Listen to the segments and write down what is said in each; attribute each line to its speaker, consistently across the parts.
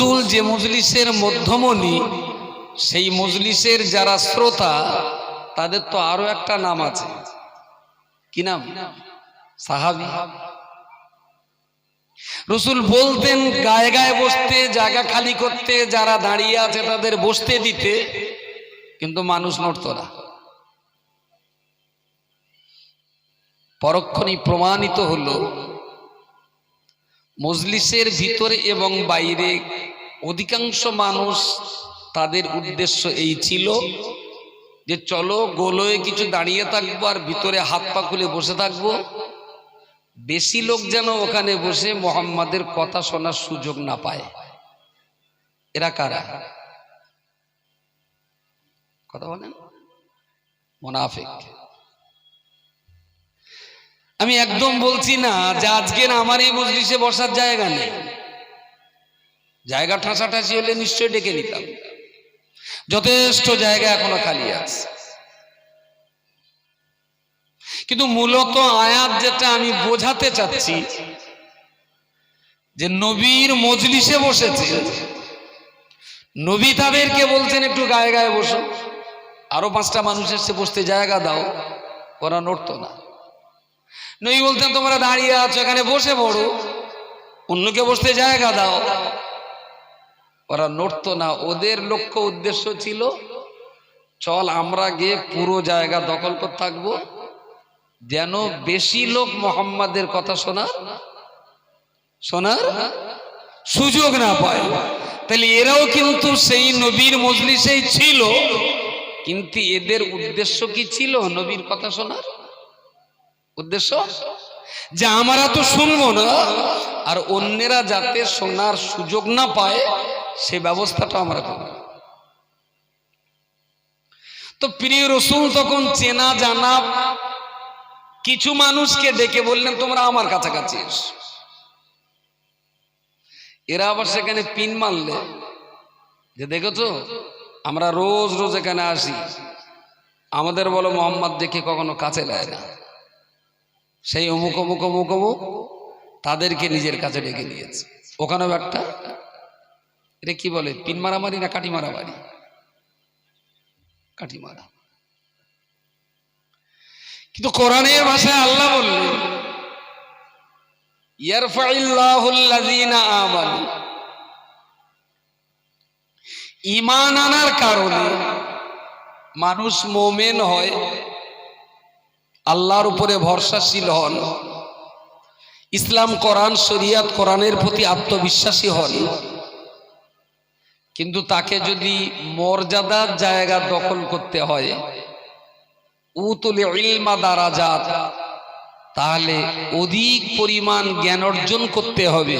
Speaker 1: রসুল যে মজলিসের মধ্যমণি, সেই মজলিসের যারা শ্রোতা তাদের তো আরো একটা নাম আছে। কি নাম? সাহাবী। রসুল বলতেন গায়ে গায়ে বসতে, জায়গা খালি করতে, যারা দাঁড়িয়ে আছে তাদের বসতে দিতে, কিন্তু মানুষ নড়ত না। পরক্ষণেই প্রমাণিত হলো মজলিসের ভিতরে এবং বাইরে অধিকাংশ মানুষ তাদের উদ্দেশ্য এই ছিল যে চলো গোলয়ে কিছু দাঁড়িয়ে থাকবো আর ভিতরে হাত পা খুলে বসে থাকবো, বেশি লোক যেন ওখানে বসে মুহাম্মাদের কথা শোনার সুযোগ না পায়। এরা কারা? কথা বলেন। মুনাফিক। আমি একদম বলছি না যে আজকের আমার এই মজলিসে বসার জায়গা নেই, জায়গা ঠাসাঠাসি হলে নিশ্চয় ডেকে নিতাম, যথেষ্ট জায়গা এখনো খালি আছে। কিন্তু মূলত আয়াত যেটা আমি বোঝাতে চাচ্ছি যে নবীর মজলিসে বসেছে, নবী তাদেরকে বলছেন একটু গায়ে গায়ে বসো, আরো 5টা মানুষ এসে বসতে জায়গা দাও, ওরা নড়তো না। নবী বলতেন তোমরা দাঁড়িয়ে আছো এখানে বসে পড়ো, অন্যকে বসতে জায়গা দাও, ওরা নড়তো না। ওদের লক্ষ্য উদ্দেশ্য ছিল চল আমরা গিয়ে পুরো জায়গা দখল করে থাকবো, যেন বেশি লোক মুহাম্মাদের কথা শোনার সুযোগ না পায়। তাহলে এরাও কিন্তু সেই নবীর মজলিসেই ছিল, কিন্তু এদের উদ্দেশ্য কি ছিল? নবীর কথা শোনার উদ্দেশ্য যে আমরা তো শুনবো না, আর অন্যেরা যাতে শোনার সুযোগ না পায় সে ব্যবস্থাটা আমরা করব। তো প্রিয় রাসূল তখন চেনা জানা কিছু মানুষকে ডেকে বললেন তোমরা আমার কাছাকাছি এসো। এরা আবার সেখানে পিন মারলে যে দেখেছো আমরা রোজ রোজ এখানে আসি, আমাদের বলো মোহাম্মদ দেখে কখনো কাছে নেয় না, সেই অমুক অমুক অমুক অমুক তাদেরকে নিজের কাছে ডেকে নিয়েছে। ওখানেও একটা, এটা কি বলে, পিন মারামারি না কাঠি মারামারি? কাঠি মারা। কিন্তু কোরআনের ভাষায় আল্লাহ বললেন ইয়ারফাইল্লাহুল্লাযীনা আমানু, ঈমান আনার কারণে মানুষ মুমিন হয়, আল্লাহর উপরে ভরসাশীল হন, ইসলাম কোরআন শরীয়ত কোরআনের প্রতি আত্মবিশ্বাসী হন। কিন্তু তাকে যদি মর্যাদার জায়গা দখল করতে হয়, উতুল ইলমা দারাজাত, তাহলে অধিক পরিমাণ জ্ঞান অর্জন করতে হবে,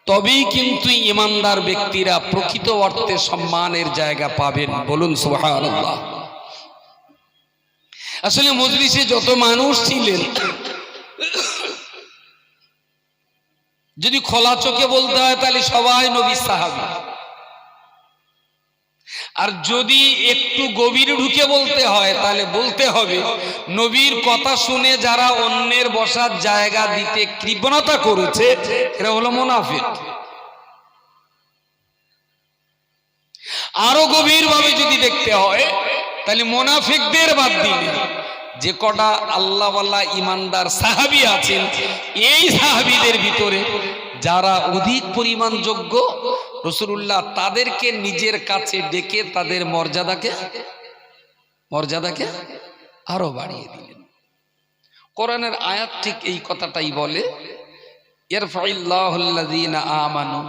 Speaker 1: তবেই কিন্তু ঈমানদার ব্যক্তিরা প্রকৃত অর্থে সম্মানের জায়গা পাবেন। বলুন সুবহানাল্লাহ। আসলে মজলিসে যত মানুষ ছিলেন, যদি খোলা চোখে বলতে হয় তাহলে সবাই নবীর সাহাবী, আর যদি একটু গভীরে ঢুকে বলতে হয় তাহলে বলতে হবে নবীর কথা শুনে যারা অন্যের বসার জায়গা দিতে কৃপণতা করেছে এরা হলো মুনাফিক। আরো গভীরভাবে যদি দেখতে হয় তাহলে মুনাফিকদের বাদ দিলে যে কটা আল্লাহওয়ালা ইমানদার সাহাবী আছেন, এই সাহাবীদের ভিতরে যারা অধিক পরিমাণ যোগ্য, রাসূলুল্লাহ তাদেরকে নিজের কাছে ডেকে তাদের মর্যাদাকে আরো বাড়িয়ে দিলেন। কোরআনের আয়াত ঠিক এই কথাটাই বলে, ইয়ারফাইল্লাহুল্লাযীনা আমানু,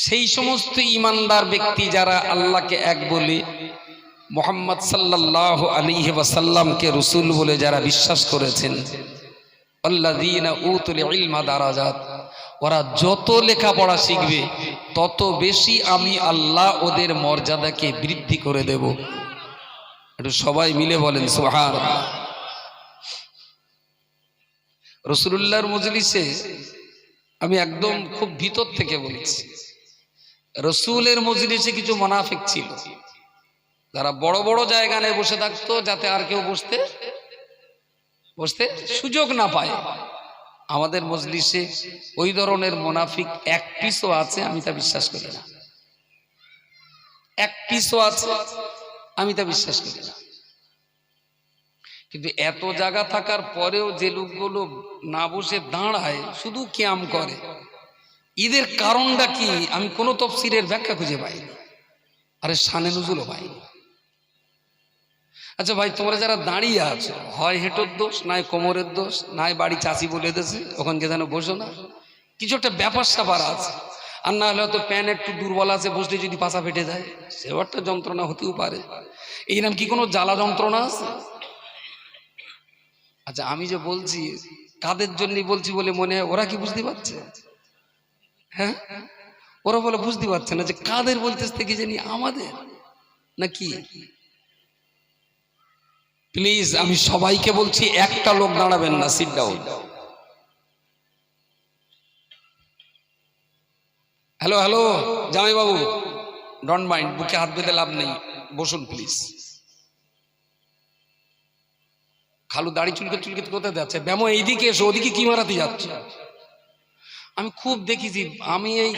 Speaker 1: সেই সমস্ত ইমানদার ব্যক্তি যারা আল্লাহকে এক বলে, মুহাম্মদ সাল্লাল্লাহু আলাইহি ওয়াসাল্লামকে রাসূল বলে যারা বিশ্বাস করেছেন, আল্লাযীনা উতুল ইলমা দারাজাত, ওরা যত লেখাপড়া শিখবে তত বেশি আমি আল্লাহ ওদের মর্যাদাকে বৃদ্ধি করে দেব। একটু সবাই মিলে বলেন সুবহানাল্লাহ। রাসূলুল্লাহর মজলিসে আমি একদম খুব ভিতর থেকে বলছি, রাসূলের মজলিসে কিছু মুনাফিক ছিল যারা বড় বড় জায়গা নিয়ে বসে থাকতো যাতে আর কেউ বসতে সুযোগ না পায়। আমাদের মজলিসে ওই ধরনের মুনাফিক এক পিসও আছে আমি তা বিশ্বাস করি না, এক পিসও আছে আমি তা বিশ্বাস করি না। কিন্তু এত জায়গা থাকার পরেও যে লোকগুলো না বসে দাঁড়ায় শুধু ক্যাম করে, ঈদের কারণটা কি আমি কোনো তফসিরের ব্যাখ্যা খুঁজে পাইনি, আরে শানে নুজুলও পাইনি। আচ্ছা ভাই, তোমরা যারা দাঁড়িয়ে আছো, হয় হেঁটোর দোষ, নাই কোমরের দোষ, নাই বাড়ি চাষি বলে দিয়েছে ওখানকে যেন বসো না, কিছু একটা ব্যাপার স্যাপার আছে। আর না হলে হয়তো প্যান একটু দুর্বল আছে, বসলে যদি পাছা ফেটে যায় সেও একটা যন্ত্রণা হতেও পারে। এই নাম কি কোনো জ্বালা যন্ত্রণা আছে? আচ্ছা আমি যে বলছি কাদের জন্য বলছি বলে মনে হয় ওরা কি বুঝতে পারছে? হ্যাঁ, ওরা বলে বুঝতে পারছে না যে কাদের বলতেছে থেকে জানি আমাদের নাকি। প্লিজ আমি সবাইকে বলছি, একটা লোক দাঁড়াবেন না, সিট ডাউন। হ্যালো হ্যালো জামাই বাবু, ডোন্ট মাইন্ড, বুকে হাত বেঁধে লাভ নেই, বসুন প্লিজ। খালু দাড়ি চুলকে চুলকে কোথায় যাচ্ছে? ব্যামো এইদিকে এসো, ওদিকে কি মারাতে যাচ্ছে? আমি খুব দেখেছি, আমি এই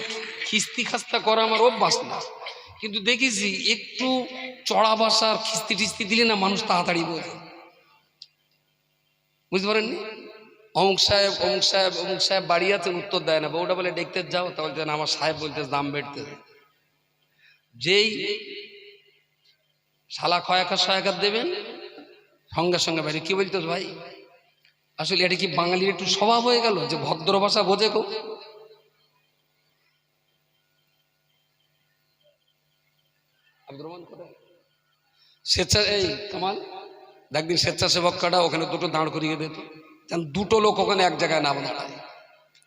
Speaker 1: খিস্তি খাস্তা করা আমার অভ্যাস না, কিন্তু দেখেছি একটু চড়া ভাষার খিস্তি টিস্তি দিলে না মানুষ তাড়াতাড়ি বোঝে। বুঝতে পারেননি? অমুক সাহেব অমুক সাহেব অমুক সাহেব বাড়ি আছেন, উত্তর দেয় না, বউটা বলে দেখতে যাও, তাহলে আমার সাহেব বলতে দাম বেড়তে। যেই শালা কয়েকার দেবেন সঙ্গে সঙ্গে বাইরে কি বলতো ভাই, আসলে এটা কি বাঙালির একটু স্বভাব হয়ে গেল যে ভদ্র ভাষা বোঝে কেউ? স্বেচ্ছা এই কামাল একদিন স্বেচ্ছাসেবক কাটা ওখানে দুটো দাঁড় করিয়ে দিত, দুটো লোক ওখানে এক জায়গায় না দাঁড়ায়,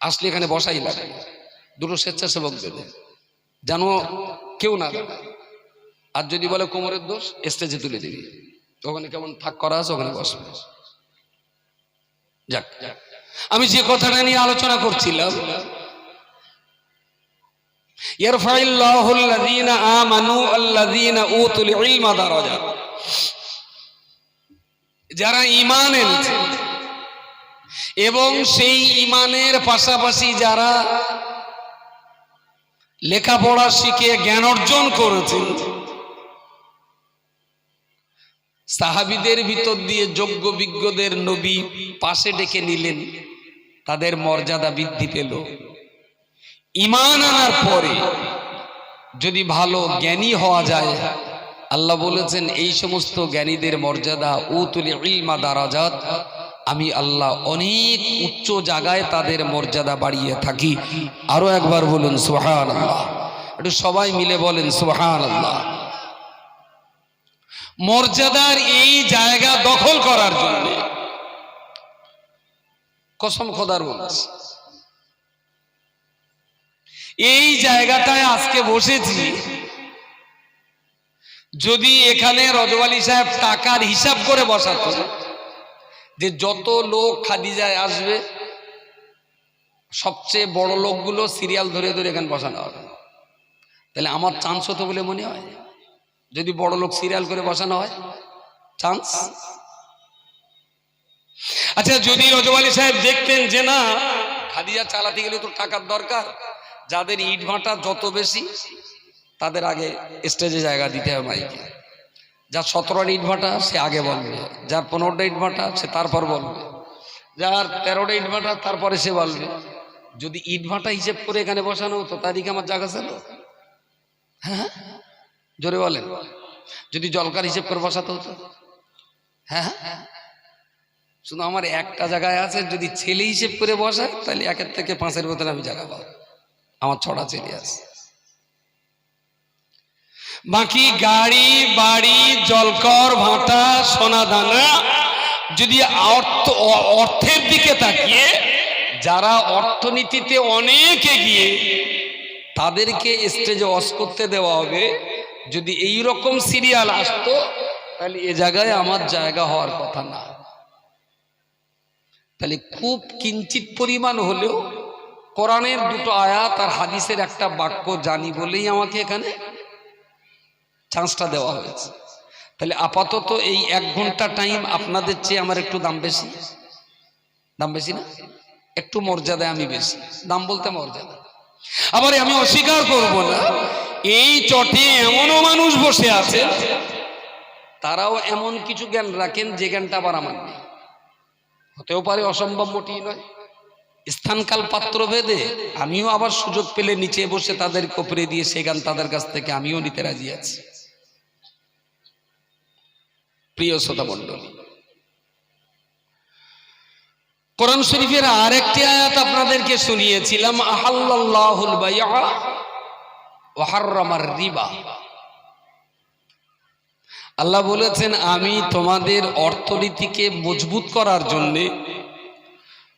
Speaker 1: আসলে এখানে বসাই লাগে, দুটো স্বেচ্ছাসেবক দেবে যেন কেউ না দাঁড়ায়। আর যদি বলে কোমরের দোষ, স্টেজে তুলে দিবি, ওখানে কেমন থাক করা আছে ওখানে বসবে। যাক, আমি যে কথাটা নিয়ে আলোচনা করছিলাম, ইয়ারফাইল্লাহুল্লাযীনা আমানু আল্লাযীনা উতুল ইলমা দারাজাত, যারা ঈমান এনেছে এবং সেই ঈমানের পাশাপাশি যারা লেখাপড়া শিখে জ্ঞান অর্জন করেছেন, সাহাবীদের ভিতর দিয়ে যোগ্য বিজ্ঞদের নবী পাশে ডেকে নিলেন, তাদের মর্যাদা বৃদ্ধি পেল। ঈমান আনার পরে যদি ভালো জ্ঞানী হওয়া যায়, আল্লাহ বলেছেন এই সমস্ত জ্ঞানীদের মর্যাদা উতুল ইলমা দারাজাত, আমি আল্লাহ অনেক উচ্চ জায়গায় তাদের মর্যাদা বাড়িয়ে থাকি। আরো একবার বলুন সুবহানাল্লাহ, একটু সবাই মিলে বলেন সুবহানাল্লাহ। মর্যাদার এই জায়গা দখল করার জন্য কসম খোদার বলছি, এই জায়গাটায় আজকে বসেছি, যদি এখানে রজওয়ালি সাহেব টাকার হিসাব করে বসাতো যে যত লোক খাদিজায় আসবে সবচেয়ে বড় লোকগুলো সিরিয়াল ধরে ধরে এখানে বসানো হবে, তাহলে আমার চান্স হতো বলে মনে হয়? যদি বড় লোক সিরিয়াল করে বসানো হয় চান্স? আচ্ছা যদি রজওয়ালি সাহেব দেখতেন যে না, খাদিজা চালাতে গেলে তো টাকার দরকার, যাদের ইট ভাটা যত বেশি তাদের আগে স্টেজে জায়গা দিতে হবে মাইকে, যার 17টা ইট ভাটা সে আগে বলবে, যার 15টা ইট ভাটা সে তারপর বলবে, যার 13টা ইট ভাটা তারপরে সে বলবে। যদি ইট ভাটা হিসেব করে এখানে বসানো হতো তারিখে আমার জায়গা ছিল? হ্যাঁ জোরে বলেন। যদি জলকার হিসেব করে বসাতে হতো? হ্যাঁ, শুধু আমার একটা জায়গায় আছে, যদি ছেলে হিসেব করে বসায় তাহলে 1 থেকে 5-এর ভেতরে আমি জায়গা পাবো, আমার 6টা ছেলে আছে। বাকি গাড়ি বাড়ি জলকর ভাটা সোনা দানা, যদি অর্থের দিকে তাকিয়ে যারা অর্থনীতিতে অনেক এগিয়ে তাদেরকে স্টেজে ওয়াজ করতে দেওয়া হবে, যদি এই রকম সিরিয়াল আসতো তাহলে এ জায়গায় আমার জায়গা হওয়ার কথা না। তাহলে খুব কিঞ্চিত পরিমাণ হলেও কোরআনের 2টো আয়াত আর হাদিসের একটা বাক্য জানি বলেই আমাকে এখানে চান্সটা দেওয়া হয়েছে। তাহলে আপাতত এই 1 ঘন্টা টাইম আপনাদের চেয়ে আমার একটু দাম বেশি না? একটু মর্যাদায় আমি বেশি, দাম বলতে মর্যাদা। আবার আমি অস্বীকার করব না, এই চটে এমনও মানুষ বসে আছে তারাও এমন কিছু জ্ঞান রাখেন যে জ্ঞানটা আবার আমার নেই। হতেও পারে, অসম্ভব মোটেই নয়। স্থানকাল পাত্র ভেদে আমিও আবার সুযোগ পেলে নিচে বসে তাদের কোপরে দিয়ে সে গান তাদের কাছ থেকে আমিও নিতে রাজি আছি। প্রিয় শ্রোতা মণ্ডলী, কোরআন শরীফের আরেকটি আয়াত আপনাদেরকে শুনিয়েছিলাম, আহাল্লাল্লাহুল বাইআ ওয়া হাররামার রিবা। আল্লাহ বলেছেন আমি তোমাদের অর্থনীতিকে মজবুত করার জন্য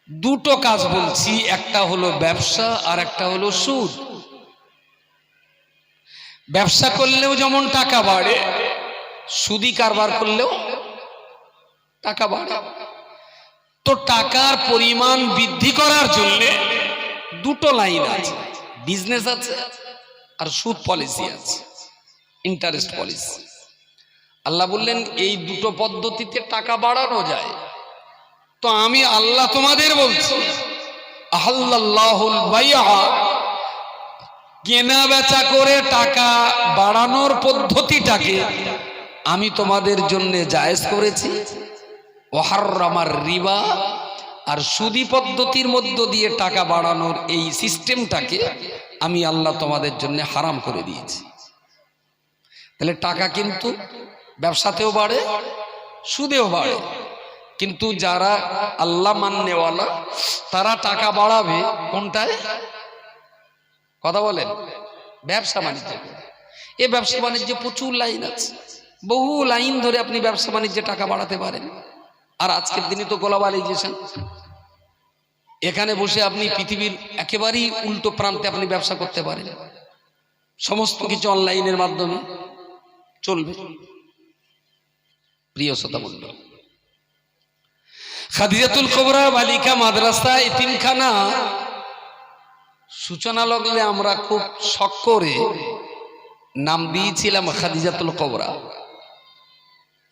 Speaker 1: দুটো কাজ বলছি, একটা হলো ব্যবসা আর একটা হলো সুদ। ব্যবসা করলেও যেমন টাকা বাড়ে, সুদি কারবার করলেও টাকা বাড়ে। তো টাকার পরিমাণ বৃদ্ধি করার জন্য দুটো লাইন আছে, বিজনেস আছে আর সুদ পলিসি আছে, ইন্টারেস্ট পলিসি। আল্লাহ বললেন এই দুটো পদ্ধতিতে টাকা বাড়ানো যায়। তো আমি আল্লাহ তোমাদের বলছি, আহাল্লাল্লাহুল বাইআ, কেনা বেচা করে টাকা বাড়ানোর পদ্ধতিটাকে আমি তোমাদের জন্য জায়েজ করেছি। ওয়া হাররামার রিবা, আর সুদি পদ্ধতির মধ্য দিয়ে টাকা বাড়ানোর এই সিস্টেমটাকে আমি আল্লাহ তোমাদের জন্য হারাম করে দিয়েছি। তাহলে টাকা কিন্তু ব্যবসাতেও বাড়ে, সুদেও বাড়ে। কিন্তু যারা আল্লাহ মাননেওয়ালা তারা টাকা বাড়াবে কোনটায়? কথা বলেন, ব্যবসা বাণিজ্য। এই ব্যবসা বাণিজ্যে প্রচুর লাইন আছে, বহু লাইন ধরে আপনি ব্যবসা বাণিজ্যে টাকা বাড়াতে পারেন। আর আজকের দিনে তো গ্লোবালাইজেশন, এখানে বসে আপনি পৃথিবীর একেবারেই উল্টো প্রান্তে আপনি ব্যবসা করতে পারেন। সমস্ত কিছু অনলাইনের মাধ্যমে চলবে। প্রিয় শ্রোতা বন্ধু, খাদিজাতুল কুবরা বালিকা মাদ্রাসা এতিমখানা সূচনা লগ্নে আমরা খুব শখ করে নাম দিয়েছিলাম খাদিজাতুল কুবরা।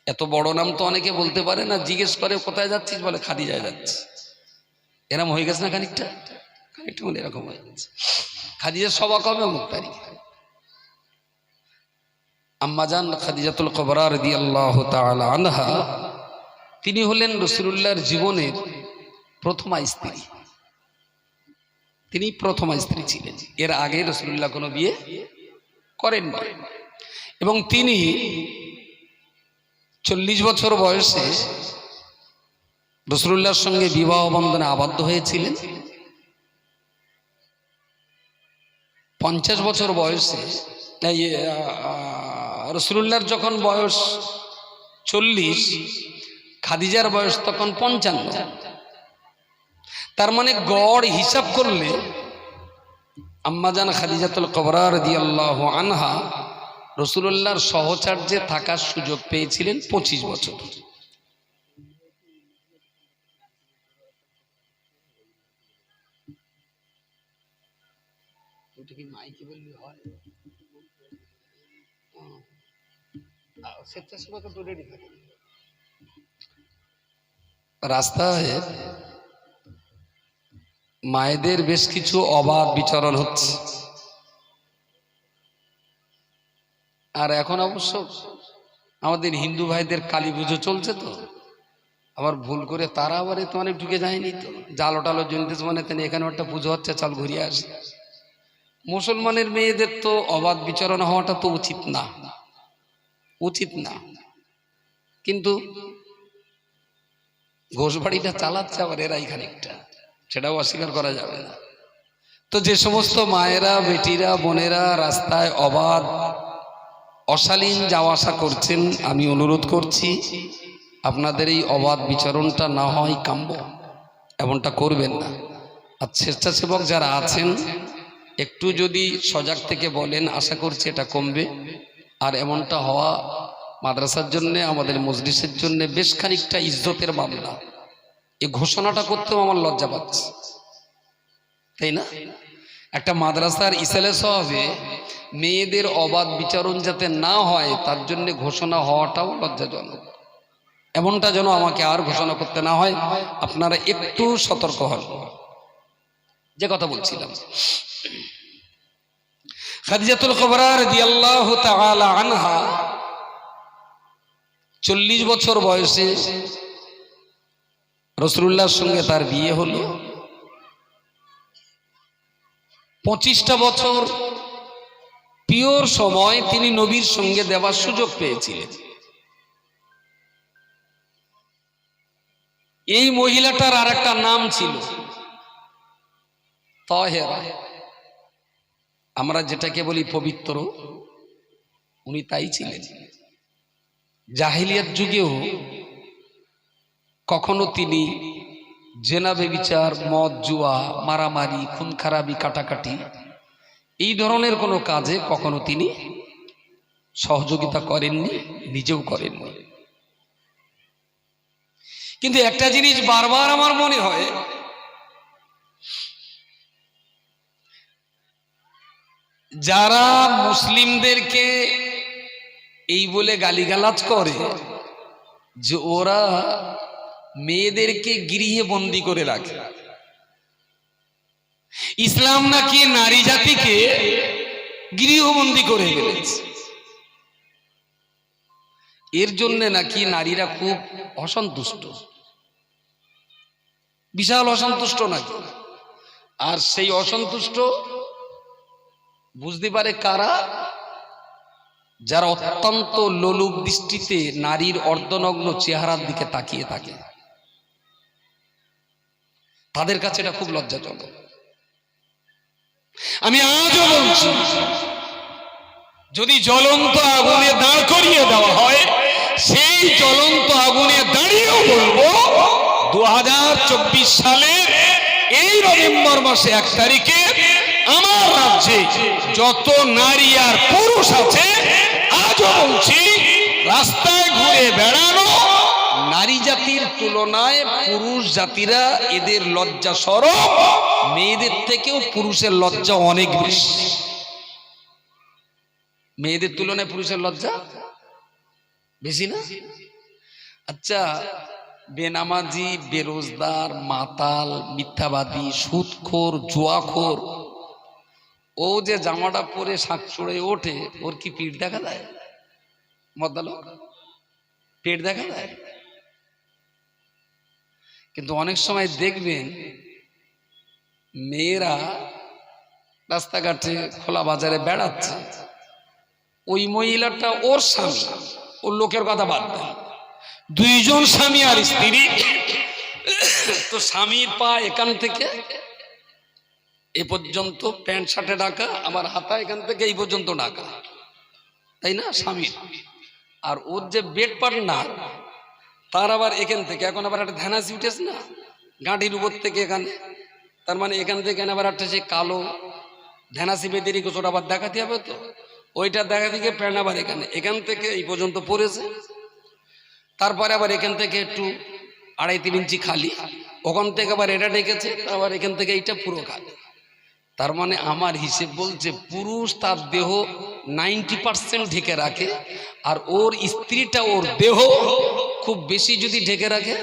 Speaker 1: এত বড় নাম তো অনেকে বলতে পারে না, জিজ্ঞেস করে কোথায় যাচ্ছিস, বলে খাদিজায় যাচ্ছি। এরকম হয়ে গেছে না খানিকটা, খানিকটা বলে এরকম হয়ে গেছে। খাদিজার সভা কবে? অমুক তারিখে। আম্মাজান খাদিজাতুল কুবরা রাদিয়াল্লাহু তাআলা আনহা, তিনি হলেন রাসূলুল্লাহর জীবনের প্রথমা স্ত্রী। তিনি প্রথমা স্ত্রী ছিলেন, এর আগে রাসূলুল্লাহ কোনো বিয়ে করেননি। এবং তিনি 40 বছর বয়সে রাসূলুল্লাহর সঙ্গে বিবাহ বন্ধনে আবদ্ধ হয়েছিলেন। 50 বছর বয়সে রাসূলুল্লাহর যখন বয়স 40, খাদিজার বয়স তখন 55। তার মানে গড় হিসাব করলে আম্মাজান খাদিজাতুল কুবরা রাদিয়াল্লাহু আনহা রাসূলুল্লাহর সহচর্যে থাকার সুযোগ পেয়েছিলেন 25 বছর। রাস্তায় মায়েদের বেশ কিছু অবাধ বিচরণ হচ্ছে। আর এখন অবশ্য আমাদের হিন্দু ভাইদের কালী পুজো চলছে, তো আবার ভুল করে তারা আবার এত অনেক ঢুকে যায়নি, তো জালো টালো জন্তেছে মানে তেন এখানে একটা পুজো হচ্ছে, চল ঘুরিয়ে আসি। মুসলমানের মেয়েদের তো অবাধ বিচরণ হওয়াটা তো উচিত না, উচিত না। কিন্তু ঘোষবাড়িটা চালাচ্ছে আবার এরাই খানিকটা, সেটাও অস্বীকার করা যাবে না। তো যে সমস্ত মায়েরা, বেটিরা, বোনেরা রাস্তায় অবাধ অশালীন যাওয়া আসা করছেন, আমি অনুরোধ করছি আপনাদের এই অবাধ বিচরণটা না হয় কাম্য, এমনটা করবেন না। আর স্বেচ্ছাসেবক যারা আছেন একটু যদি সজাগ থেকে বলেন, আশা করছি এটা কমবে। আর এমনটা হওয়া মাদ্রাসার জন্য, আমাদের মজলিসের জন্য বেশ খানিকটা ইজ্জতের মামলা। এই ঘোষণাটা করতেও আমার লজ্জা পাচ্ছে, তাই না? একটা মাদ্রাসার ইসালে সওয়াবে মেয়েদের অবাধ বিচারণ যাতে না হয় তার জন্য ঘোষণা হওয়াটাও লজ্জাজনক। এমনটা যেন আমাকে আর ঘোষণা করতে না হয়, আপনারা একটু সতর্ক হন। যে কথা বলছিলাম, খাদিজাতুল কুবরা রাদিয়াল্লাহু তাআলা আনহা 40 বছর বয়সে রাসূলুল্লাহর সঙ্গে তার বিয়ে হলো। 25টা বছর পিওর সময় তিনি নবীর সঙ্গে দেওয়ার সুযোগ পেয়েছিলেন। এই মহিলাটার আর একটা নাম ছিল তাহেরা, আমরা যেটাকে বলি পবিত্র, উনি তাই ছিলেন। জাহিলিয়াত যুগেও কখনো তিনি জেনা বেবিচার, মদ জুয়া, মারামারি, খুন খারাপি, কাটাকাটি এই ধরনের কোনো কাজে কখনো তিনি সহযোগিতা করেননি, নিজেও করেননি। কিন্তু একটা জিনিস বারবার আমার মনে হয়, যারা মুসলিমদেরকে এই বলে গালিগালাজ করে যে ওরা মেয়েদেরকে গৃহে বন্দী করে রাখে, ইসলাম নাকি নারী জাতিকে গৃহবন্দী করে ফেলেছে, এর জন্য নাকি নারীরা খুব অসন্তুষ্ট, বিশাল অসন্তুষ্ট নাকি। আর সেই অসন্তুষ্ট বুঝতে পারে কারা? যারা অত্যন্ত লোলুপ দৃষ্টিতে নারীর অর্ধনগ্ন চেহারার দিকে তাকিয়ে থাকে, তাদের কাছে এটা খুব লজ্জাজনক। আমি আজও বলছি, যদি জ্বলন্ত আগুনে দাঁড় করিয়ে দেওয়া হয়, সেই জ্বলন্ত আগুনে দাঁড়িয়েও বলবো 2024 সালের এই নভেম্বর মাসে 1 তারিখে আমার রাজ্যে যত নারী আর পুরুষ আছে, আজও বলছি, রাস্তায় ঘুরে বেড়ানো নারী জাতির তুলনায় পুরুষ জাতিরা এদের লজ্জা সরব, মেয়েদের থেকেও পুরুষের লজ্জা অনেক বেশি। মেয়েদের তুলনায় পুরুষের লজ্জা বেশি না? আচ্ছা, বেনামাজি, বেরোজগার, মাতাল, মিথ্যাবাদী, সুদখোর, জুয়াখোর, ও যে জামাটা পরে শাক চড়ে ওঠে, ওর কি পিঠ দেখা যায়? মদ্দালো পেট দেখা যায়? কিন্তু অনেক সময় দেখবেন মেয়েরা রাস্তাঘাটে খোলা বাজারে বেড়াচ্ছে, ওই মহিলাটা ওর স্বামী, ওর লোকের কথা বাদ দেন, 2 জন স্বামী আর স্ত্রী, তো স্বামীর পা এখান থেকে এ পর্যন্ত প্যান্ট শার্টে ঢাকা, আমার হাতা এখান থেকে এই পর্যন্ত ঢাকা, তাই না স্বামীর? আর ওর যে বেড পার্টনার, তার আবার এখান থেকে, এখন আবার একটা ধ্যানাসি উঠেছে না গাঁটির উপর থেকে এখানে, তার মানে এখান থেকে আবার একটা সে কালো ধ্যানাসি বেঁধে রেখে ওটা আবার দেখাতে হবে, তো ওইটা দেখা থেকে প্যান্ট আবার এখান থেকে এই পর্যন্ত পড়েছে, তারপরে আবার এখান থেকে একটু 2.5-3 ইঞ্চি খালি, ওখান থেকে আবার এটা ঢেকেছে, আবার এখান থেকে এইটা পুরো খালি। তার মানে আমার হিসেব বলছে পুরুষ তার দেহ 90% ঢেকে রাখে, আর ওর স্ত্রীটা ওর দেহ খুব বেশি যদি ঢেকে রাখে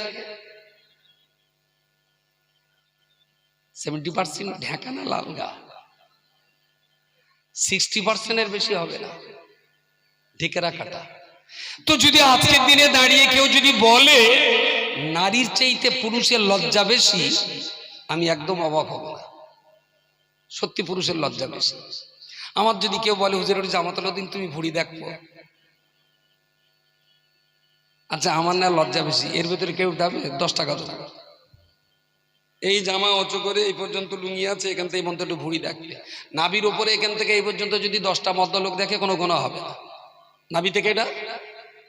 Speaker 1: 70% ঢাকা না লালগা, 60% এর বেশি হবে না ঢেকে রাখাটা। তো যদি আজকের দিনে দাঁড়িয়ে কেউ যদি বলে নারীর চাইতে পুরুষের লজ্জা বেশি, আমি একদম অবাক হব না। সত্যি পুরুষের লজ্জা বেশি। আমার যদি কেউ বলে হুজুর জামাতুল দিন তুমি ভুড়ি দেখবো, আচ্ছা আমার না লজ্জা বেশি, এর ভিতরে কেউ দেবে 10 টাকা দেবে, এই জামা অচু করে এই পর্যন্ত লুঙ্গি আছে, এখান থেকে মন্ত্র একটু ভুড়ি দেখবে, নাভির উপরে এখান থেকে এই পর্যন্ত যদি 10টা মদ্দলোক দেখে কোনো গোনা হবে না। নাভি থেকে এটা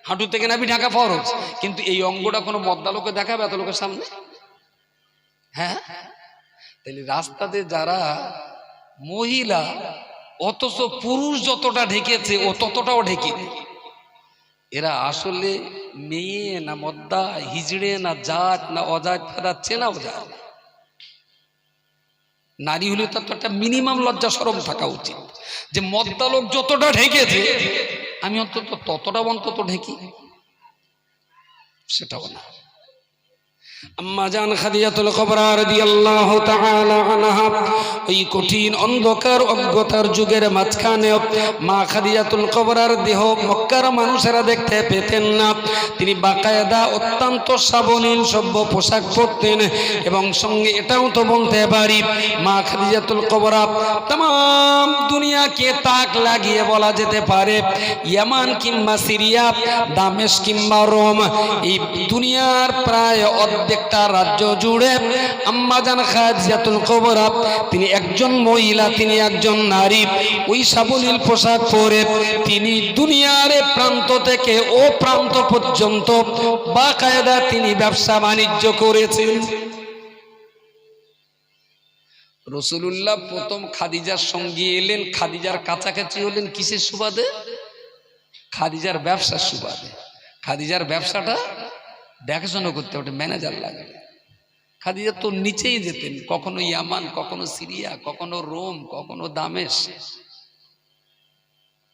Speaker 1: হাঁটু থেকে নাভি ঢাকা ফরজ, কিন্তু এই অঙ্গটা কোনো মদ্দালোকে দেখাবে এত লোকের সামনে? হ্যাঁ, তাহলে রাস্তাতে যারা মহিলা অথচ পুরুষ যতটা ঢেকেছে ও ততটাও ঢেকে, এরা আসলে মেয়ে না মদ্দা, হিজড়ে না জাত না অজাত, এরা চেনাও যায় না। নারী হলে তার তো একটা মিনিমাম লজ্জা শরম থাকা উচিত, যে মদ্দা লোক যতটা ঢেকেছে আমি অন্তত ততটা অন্তত ঢেকি, সেটাও না। আম্মা জান খাদিজাতুল কুবরা রাদিয়াল্লাহু তাআলা আনহা ওই কঠিন অন্ধকার অজ্ঞতার যুগের মাঝখানে মা খাদিজাতুল কুবরার দেহ মক্কার মানুষেরা দেখতে পেতেন না। তিনি বাকায়দা অত্যন্ত সাবলীল সভ্য পোশাক পরতেন এবং সঙ্গে এটাও তো বলতে পারি মা খাদিজাতুল কুবরা तमाम দুনিয়াকে তাক লাগিয়ে বলা যেতে পারে ইয়ামান কিংবা সিরিয়া, দামেস্ক কিংবা রোম, এই দুনিয়ার প্রায় অর্ধেকটা রাজ্য জুড়ে আম্মা জান খাদিজাতুল কুবরা তিনি একজন মহিলা, তিনি একজন নারী। ওই সাবলীল পোশাক পরে তিনি দুনিয়ার প্রান্ত থেকে ও প্রান্ত পর্যন্ত বাকায়দা তিনি ব্যবসা বাণিজ্য করেছেন। রাসূলুল্লাহ প্রথম খাদিজার সঙ্গে এলেন, খাদিজার কাছাকাছি হলেন কিসের সুবাদে? খাদিজার ব্যবসার সুবাদে। খাদিজার ব্যবসাটা দেখাশোনা করতে ওটা ম্যানেজার লাগে। খাদিজা তো নিচেই যেতেন, কখনো ইয়ামান, কখনো সিরিয়া, কখনো রোম, কখনো দামেস্ক।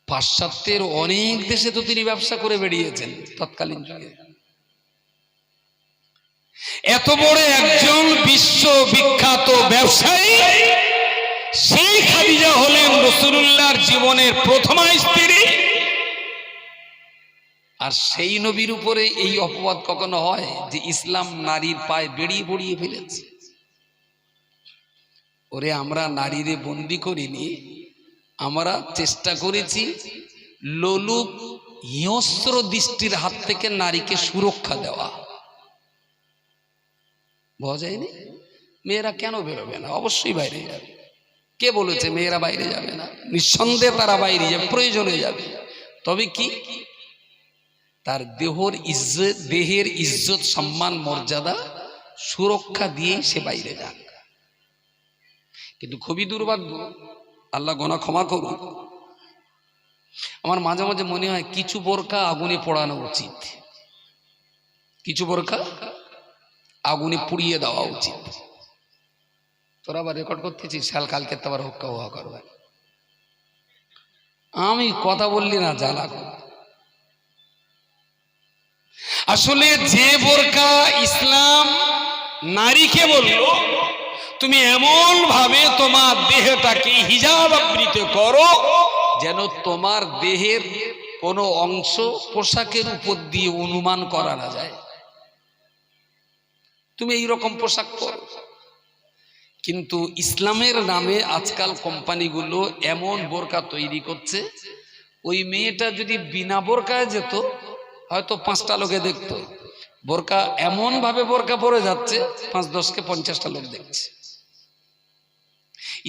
Speaker 1: পাশ্চাত্যের অনেক দেশে তো তিনি ব্যবসা করে বেরিয়েছেন তৎকালীন যুগে। এত বড় একজন বিশ্ববিখ্যাত ব্যবসায়ী, সেই খাদিজা হলেন রাসূলুল্লাহর জীবনের প্রথমা স্ত্রী। আর সেই নবীর উপরে এই অপবাদ কখনো হয় যে ইসলাম নারীর পায়ে বেড়িয়ে পড়িয়ে ফেলেছে? ওরে আমরা নারীরে বন্দি করিনি, আমরা চেষ্টা করেছি লোলুপ হিংস্র দৃষ্টির হাত থেকে নারীকে সুরক্ষা দেওয়া। বোঝা যায়নি? মেয়েরা কেন বেরোবে না? অবশ্যই বাইরে যাবে। কে বলেছে মেয়েরা বাইরে যাবে না? নিঃসন্দেহে তারা বাইরে যাবে, প্রয়োজনে যাবে। তবে কি তার দেহের ইজ্জত সম্মান মর্যাদা সুরক্ষা দিয়ে সে বাইরে যাক। কিন্তু খুবই দুর্ভাগ্য, আল্লাহ গোনা ক্ষমা করুন, আমার মাঝে মাঝে মনে হয় কিছু বোরকা আগুনে পোড়ানো উচিত, কিছু বোরকা আগুনে পুড়িয়ে দেওয়া উচিত। তোরা আবার রেকর্ড করতেছিস, সাল কালকে তো আবার হুক্কা হুয়া করবে। আমি কথা বললি না জ্বালা। আসলে যে বোরকা ইসলাম নারীকে বলল তুমি এমন ভাবে তোমার দেহটাকে হিজাব আবৃত করো যেন তোমার দেহের কোনো অংশ পোশাকের উপর দিয়ে অনুমান করা না যায়, তুমি এই রকম পোশাক পরো। কিন্তু ইসলামের নামে আজকাল কোম্পানিগুলো এমন বোরকা তৈরি করছে, ওই মেয়েটা যদি বিনা বোরকায় যেত হয়তো 5টা লোকে দেখতো। বোরকা এমন ভাবে বোরকা পরে যাচ্ছে 5, 10কে 50টা লোক দেখছে।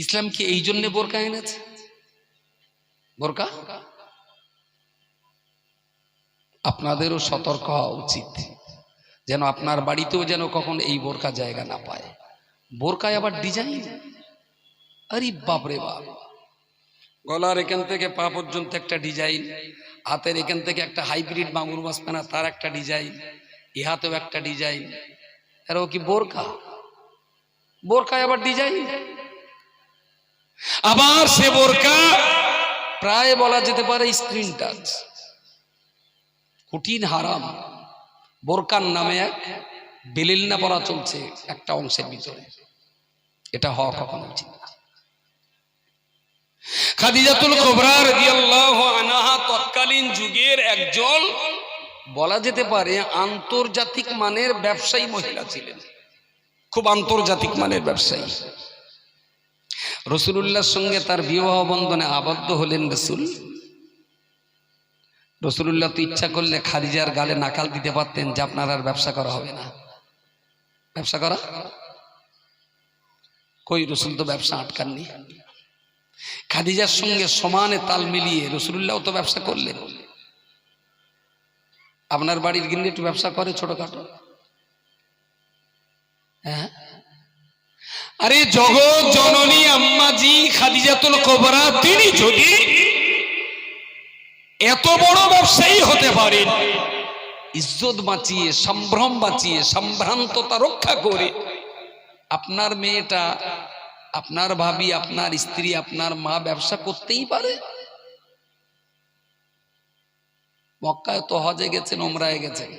Speaker 1: ইসলাম কি এই জন্য বোরকা এনেছে? বোরকা আপনাদেরও সতর্ক হওয়া উচিত, যেন আপনার বাড়িতেও যেন কখন এই বোরকা জায়গা না পায়। বোরকায় আবার ডিজাইন, আরে বাপরে বাপ, গলার এখান থেকে পা পর্যন্ত একটা ডিজাইন, হাতের এখান থেকে একটা হাইব্রিড মাগুর মাছ পেনা তার একটা ডিজাইন, ইহাতেও একটা ডিজাইন। আর ও কি বোরকা? বোরকায় আবার ডিজাইন। আবার সে বোরকা প্রায় বলা যেতে পারে স্ক্রিন টাচ, কঠিন হারাম। বোরকার নামে এক বেলিল না পড়া চলছে একটা অংশের ভিতরে, এটা হওয়া কখনো উচিত না। খাদিজাতুল কুবরা রাদিয়াল্লাহু আনহা তৎকালীন যুগের একজন বলা যেতে পারে আন্তর্জাতিক মানের ব্যবসায়ী মহিলা ছিলেন, খুব আন্তর্জাতিক মানের ব্যবসায়ী। রাসূলুল্লাহর সঙ্গে তার বিবাহ বন্ধনে আবদ্ধ হলেন রাসূল। রাসূলুল্লাহ তো ইচ্ছা করলে খাদিজার গালে নাকাল দিতে পারতেন যে আপনার আর ব্যবসা করা হবে না। ব্যবসা করা কই, রাসূল তো ব্যবসা আটকাননি। খাদিজার সঙ্গে সমানে তাল মিলিয়ে রাসূলুল্লাহ তো ব্যবসা করলেন। আপনার বাড়ির গিন্নি একটু ব্যবসা করে ছোটখাটো, হ্যাঁ? আরে জগৎ জননী আম্মাজি খাদিজাতুল কুবরা তিনি যদি এত বড় ব্যবসায়ী হতে পারেন, ইজ্জত বাঁচিয়ে, সম্ভ্রম বাঁচিয়ে, সম্ভ্রান্ততা রক্ষা করে, আপনার মেয়েটা, আপনার ভাবি, আপনার স্ত্রী, আপনার মা ব্যবসা করতেই পারে। মক্কায় তো হজে গেছেন, ওমরায় গেছেন,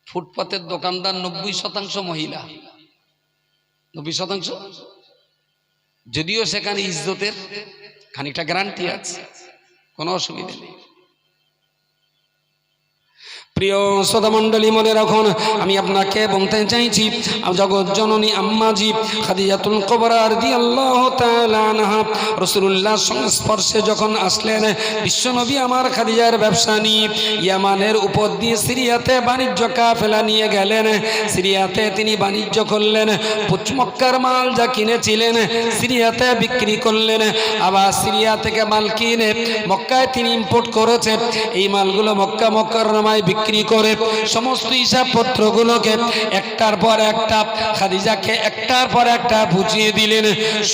Speaker 1: ফুটপাতের দোকানদার 90% মহিলা, 90%। যদিও সেখানে ইজ্জতের খানিকটা গ্যারান্টি আছে, কোনো অসুবিধা নেই। প্রিয় শ্রোতা মণ্ডলী, মনে রাখুন, আমি আপনাকে বলতে চাইছি জগৎ জননী আম্মাজি খাদিজাতুল কুবরা রাদিয়াল্লাহু তাআলা আনহা রাসূলুল্লাহর সংস্পর্শে যখন আসলেন, বিশ্বনবী আমার খাদিজার ব্যবসা নিয়ে ইয়ামানের উপর দিয়ে সিরিয়াতে বাণিজ্য কাফেলা নিয়ে গেলেন। সিরিয়াতে তিনি বাণিজ্য করলেন, মক্কার মাল যা কিনেছিলেন সিরিয়াতে বিক্রি করলেন, আবার সিরিয়া থেকে মাল কিনে মক্কায় তিনি ইম্পোর্ট করেছেন। এই মালগুলো মক্কা মুকাররমায় বিক্রি করে সমস্ত হিসাব পত্রগুলোকে একটার পর একটা খাদিজাকে একটার পর একটা বুঝিয়ে দিলেন,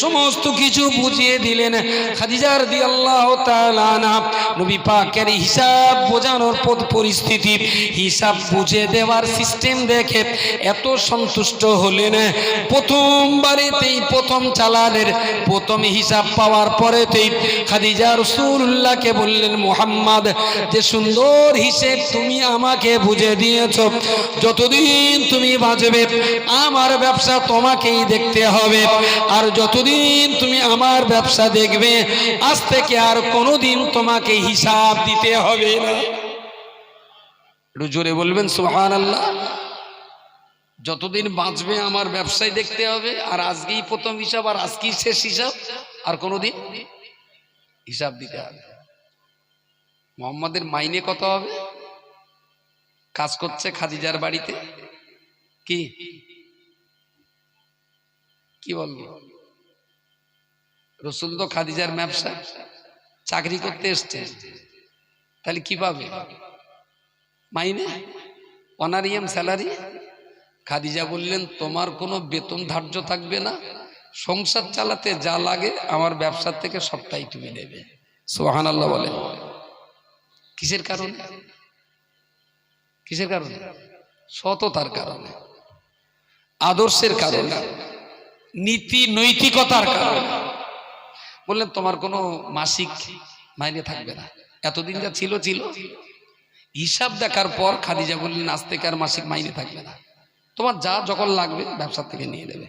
Speaker 1: সমস্ত কিছু বুঝিয়ে দিলেন। খাদিজা রাদিয়াল্লাহু তাআলা আনহা নবী পাকের হিসাব বোঝানোর পরিস্থিতি, হিসাব বুঝে দেওয়ার সিস্টেম দেখে এত সন্তুষ্ট হলেন, প্রথমবারেতেই প্রথম চালানের প্রথম হিসাব পাওয়ার পরেতেই খাদিজা রাসূলুল্লাহকে বললেন, মুহাম্মদ, যে সুন্দর হিসেব তুমি আমাকে বুঝে দিয়েছ, যতদিন তুমি বাঁচবে আমার ব্যবসা তোমাকেই দেখতে হবে, আর যতদিন তুমি আমার ব্যবসা দেখবে আজ থেকে আর কোনোদিন তোমাকে হিসাব দিতে হবে না। একটু জোরে বলবেন সুবহানাল্লাহ। যতদিন বাঁচবে আমার ব্যবসায় দেখতে হবে, আর আজকেই প্রথম হিসাব, আর আজকেই শেষ হিসাব, আর কোনোদিন হিসাব দিতে হবে। মোহাম্মদের মাইনে কত হবে? কাজ করছে খাদিজার বাড়িতে, কি কি বলবো, রসুল তো খাদিজার ব্যবসা চাকরি করতে এসছে, তাহলে কি পাবে? মাইনে, অনারিয়াম স্যালারি। খাদিজা বললেন, তোমার কোনো বেতন ধার্য থাকবে না, সংসার চালাতে যা লাগে আমার ব্যবসার থেকে সবটাই তুমি নেবে। সুবহানাল্লাহ বলেন। কিসের কারণে? কিসের কারণে? সততার কারণে, আদর্শের কারণে, নীতি নৈতিকতার কারণে। বললেন, তোমার কোনো মাসিক মাইনে থাকবে না, এতদিন যা ছিল ছিল। হিসাব দেখার পর খাদিজা বললেন, আজ থেকে আর মাসিক মাইনে থাকবে না, তোমার যা যখন লাগবে ব্যবসা থেকে নিয়ে নেবে।